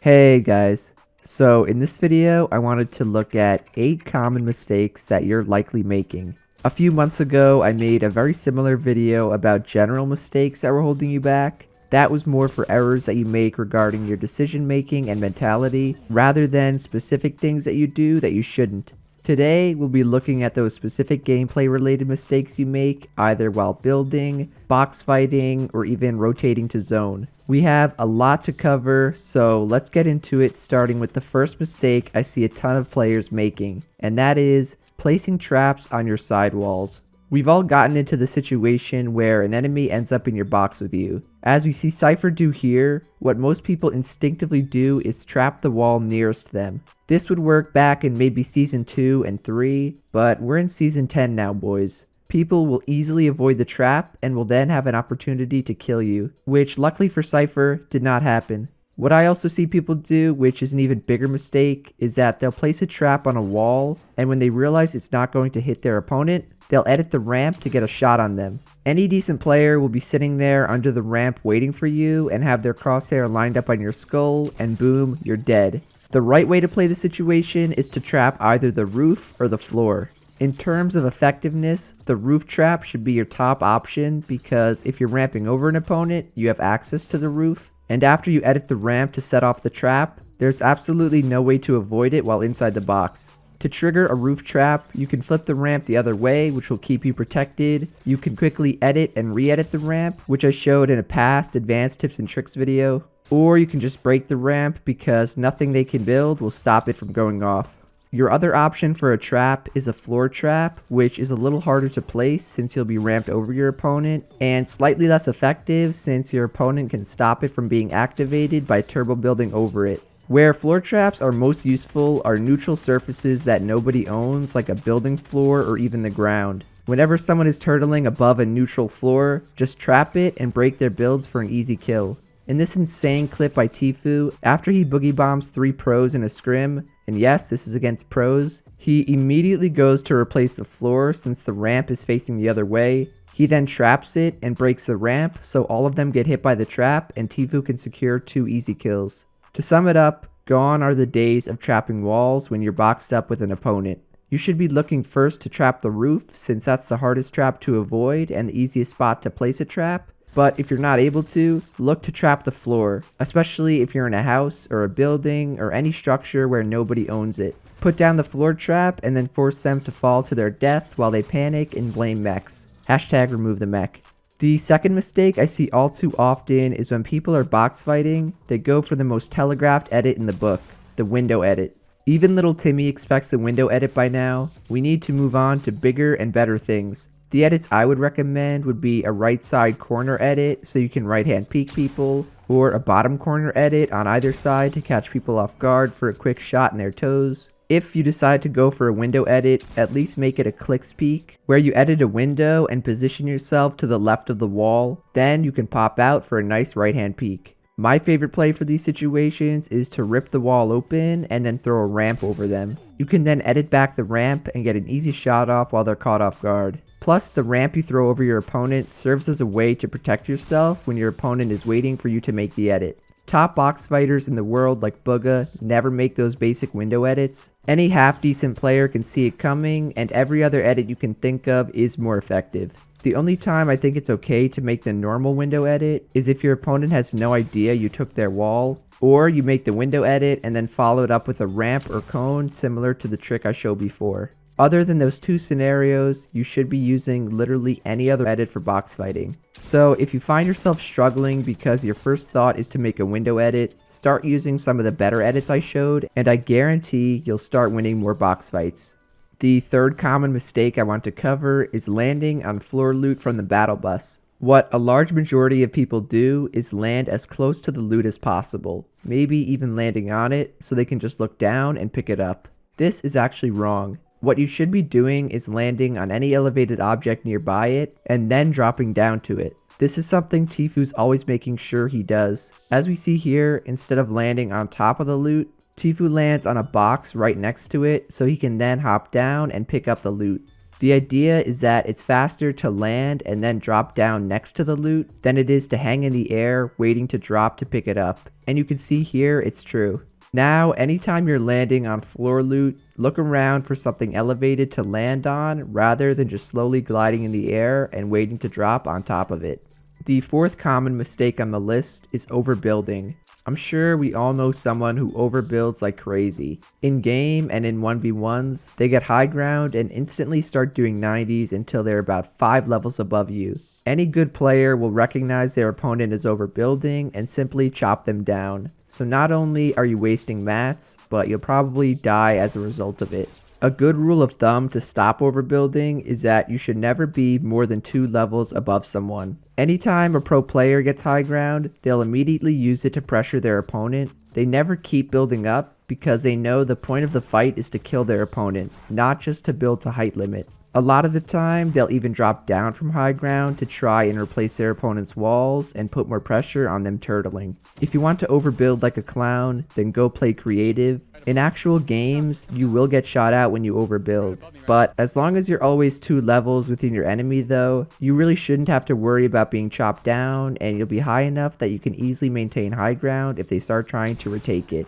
Hey guys, so in this video I wanted to look at 8 common mistakes that you're likely making. A few months ago I made a very similar video about general mistakes that were holding you back. That was more for errors that you make regarding your decision making and mentality, rather than specific things that you do that you shouldn't. Today, we'll be looking at those specific gameplay related mistakes you make, either while building, box fighting, or even rotating to zone. We have a lot to cover, so let's get into it, starting with the first mistake I see a ton of players making, and that is placing traps on your sidewalls. We've all gotten into the situation where an enemy ends up in your box with you. As we see Cypher do here, what most people instinctively do is trap the wall nearest them. This would work back in maybe Season 2 and 3, but we're in Season 10 now, boys. People will easily avoid the trap and will then have an opportunity to kill you, which luckily for Cypher did not happen. What I also see people do, which is an even bigger mistake, is that they'll place a trap on a wall, and when they realize it's not going to hit their opponent, they'll edit the ramp to get a shot on them. Any decent player will be sitting there under the ramp waiting for you and have their crosshair lined up on your skull, and boom, you're dead. The right way to play the situation is to trap either the roof or the floor. In terms of effectiveness, the roof trap should be your top option because if you're ramping over an opponent, you have access to the roof. And after you edit the ramp to set off the trap, there's absolutely no way to avoid it while inside the box. To trigger a roof trap, you can flip the ramp the other way, which will keep you protected. You can quickly edit and re-edit the ramp, which I showed in a past advanced tips and tricks video. Or you can just break the ramp because nothing they can build will stop it from going off. Your other option for a trap is a floor trap, which is a little harder to place since you'll be ramped over your opponent, and slightly less effective since your opponent can stop it from being activated by turbo building over it. Where floor traps are most useful are neutral surfaces that nobody owns, like a building floor or even the ground. Whenever someone is turtling above a neutral floor, just trap it and break their builds for an easy kill. In this insane clip by Tfue, after he boogie bombs 3 pros in a scrim, and yes, this is against pros, he immediately goes to replace the floor since the ramp is facing the other way. He then traps it and breaks the ramp, so all of them get hit by the trap and Tfue can secure 2 easy kills. To sum it up, gone are the days of trapping walls when you're boxed up with an opponent. You should be looking first to trap the roof since that's the hardest trap to avoid and the easiest spot to place a trap. But if you're not able to, look to trap the floor, especially if you're in a house or a building or any structure where nobody owns it. Put down the floor trap and then force them to fall to their death while they panic and blame mechs. Hashtag remove the mech. The second mistake I see all too often is when people are box fighting, they go for the most telegraphed edit in the book, the window edit. Even little Timmy expects the window edit by now. We need to move on to bigger and better things. The edits I would recommend would be a right side corner edit so you can right hand peek people, or a bottom corner edit on either side to catch people off guard for a quick shot in their toes. If you decide to go for a window edit, at least make it a clicks peek, where you edit a window and position yourself to the left of the wall, then you can pop out for a nice right hand peek. My favorite play for these situations is to rip the wall open and then throw a ramp over them. You can then edit back the ramp and get an easy shot off while they're caught off guard. Plus, the ramp you throw over your opponent serves as a way to protect yourself when your opponent is waiting for you to make the edit. Top box fighters in the world like Bugha never make those basic window edits. Any half decent player can see it coming, and every other edit you can think of is more effective. The only time I think it's okay to make the normal window edit is if your opponent has no idea you took their wall, or you make the window edit and then follow it up with a ramp or cone similar to the trick I showed before. Other than those 2 scenarios, you should be using literally any other edit for box fighting. So if you find yourself struggling because your first thought is to make a window edit, start using some of the better edits I showed, and I guarantee you'll start winning more box fights. The third common mistake I want to cover is landing on floor loot from the battle bus. What a large majority of people do is land as close to the loot as possible, maybe even landing on it so they can just look down and pick it up. This is actually wrong. What you should be doing is landing on any elevated object nearby it and then dropping down to it. This is something Tfue's always making sure he does. As we see here, instead of landing on top of the loot, Tfue lands on a box right next to it so he can then hop down and pick up the loot. The idea is that it's faster to land and then drop down next to the loot than it is to hang in the air waiting to drop to pick it up. And you can see here it's true. Now, anytime you're landing on floor loot, look around for something elevated to land on rather than just slowly gliding in the air and waiting to drop on top of it. The fourth common mistake on the list is overbuilding. I'm sure we all know someone who overbuilds like crazy. In game and in 1v1s, they get high ground and instantly start doing 90s until they're about 5 levels above you. Any good player will recognize their opponent is overbuilding and simply chop them down. So not only are you wasting mats, but you'll probably die as a result of it. A good rule of thumb to stop overbuilding is that you should never be more than 2 levels above someone. Anytime a pro player gets high ground, they'll immediately use it to pressure their opponent. They never keep building up because they know the point of the fight is to kill their opponent, not just to build to height limit. A lot of the time, they'll even drop down from high ground to try and replace their opponent's walls and put more pressure on them turtling. If you want to overbuild like a clown, then go play creative. In actual games, you will get shot at when you overbuild. But as long as you're always 2 levels within your enemy though, you really shouldn't have to worry about being chopped down, and you'll be high enough that you can easily maintain high ground if they start trying to retake it.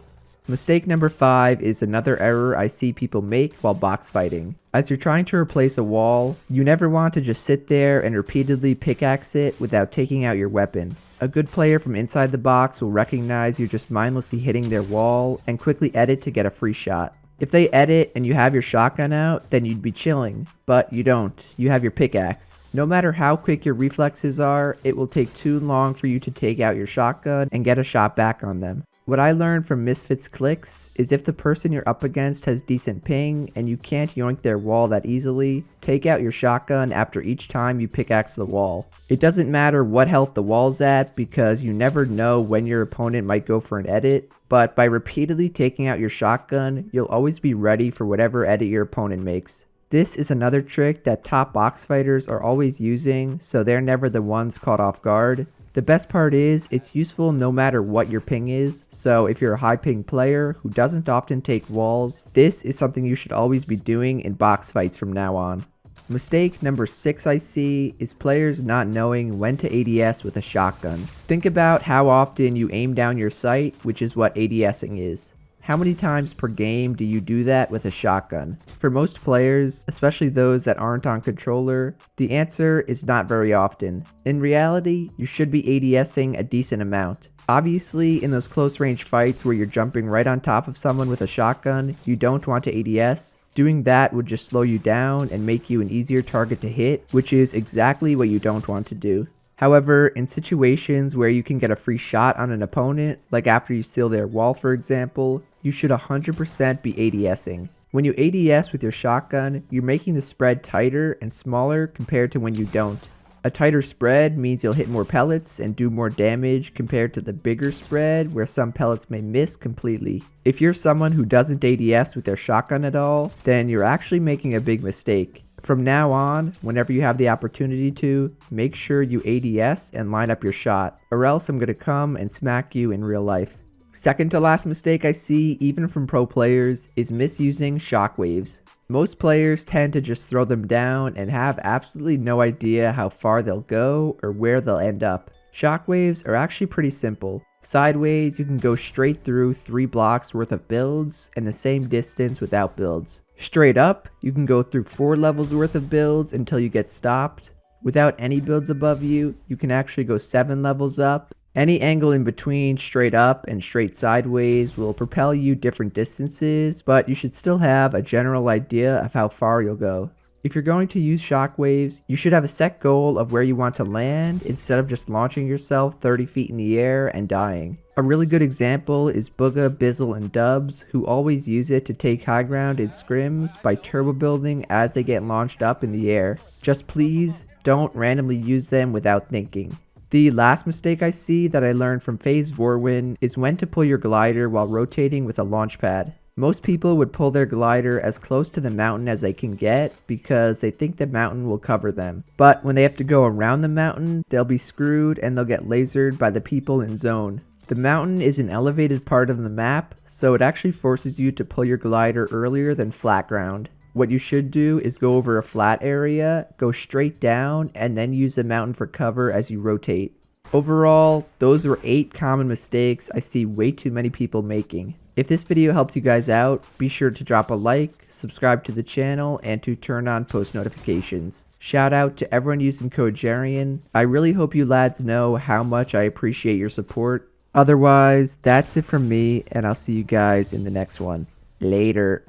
Mistake number 5 is another error I see people make while box fighting. As you're trying to replace a wall, you never want to just sit there and repeatedly pickaxe it without taking out your weapon. A good player from inside the box will recognize you're just mindlessly hitting their wall and quickly edit to get a free shot. If they edit and you have your shotgun out, then you'd be chilling. But you don't. You have your pickaxe. No matter how quick your reflexes are, it will take too long for you to take out your shotgun and get a shot back on them. What I learned from Misfits Clicks is if the person you're up against has decent ping and you can't yoink their wall that easily, take out your shotgun after each time you pickaxe the wall. It doesn't matter what health the wall's at because you never know when your opponent might go for an edit, but by repeatedly taking out your shotgun, you'll always be ready for whatever edit your opponent makes. This is another trick that top box fighters are always using, so they're never the ones caught off guard. The best part is, it's useful no matter what your ping is, so if you're a high ping player who doesn't often take walls, this is something you should always be doing in box fights from now on. Mistake number 6 I see is players not knowing when to ADS with a shotgun. Think about how often you aim down your sight, which is what ADSing is. How many times per game do you do that with a shotgun? For most players, especially those that aren't on controller, the answer is not very often. In reality, you should be ADSing a decent amount. Obviously, in those close range fights where you're jumping right on top of someone with a shotgun, you don't want to ADS. Doing that would just slow you down and make you an easier target to hit, which is exactly what you don't want to do. However, in situations where you can get a free shot on an opponent, like after you steal their wall for example, you should 100% be ADSing. When you ADS with your shotgun, you're making the spread tighter and smaller compared to when you don't. A tighter spread means you'll hit more pellets and do more damage compared to the bigger spread where some pellets may miss completely. If you're someone who doesn't ADS with their shotgun at all, then you're actually making a big mistake. From now on, whenever you have the opportunity to, make sure you ADS and line up your shot, or else I'm gonna come and smack you in real life. Second to last mistake I see, even from pro players, is misusing shockwaves. Most players tend to just throw them down and have absolutely no idea how far they'll go or where they'll end up. Shockwaves are actually pretty simple. Sideways, you can go straight through 3 blocks worth of builds and the same distance without builds. Straight up, you can go through 4 levels worth of builds until you get stopped. Without any builds above you, you can actually go 7 levels up. Any angle in between straight up and straight sideways will propel you different distances, but you should still have a general idea of how far you'll go. If you're going to use shockwaves, you should have a set goal of where you want to land instead of just launching yourself 30 feet in the air and dying. A really good example is Bugha, Bizzle, and Dubs, who always use it to take high ground in scrims by turbo building as they get launched up in the air. Just please, don't randomly use them without thinking. The last mistake I see that I learned from FaZe Vorwin is when to pull your glider while rotating with a launch pad. Most people would pull their glider as close to the mountain as they can get because they think the mountain will cover them. But when they have to go around the mountain, they'll be screwed and they'll get lasered by the people in zone. The mountain is an elevated part of the map, so it actually forces you to pull your glider earlier than flat ground. What you should do is go over a flat area, go straight down, and then use a mountain for cover as you rotate. Overall, those were 8 common mistakes I see way too many people making. If this video helped you guys out, be sure to drop a like, subscribe to the channel, and to turn on post notifications. Shout out to everyone using code Jarian. I really hope you lads know how much I appreciate your support. Otherwise, that's it from me, and I'll see you guys in the next one. Later.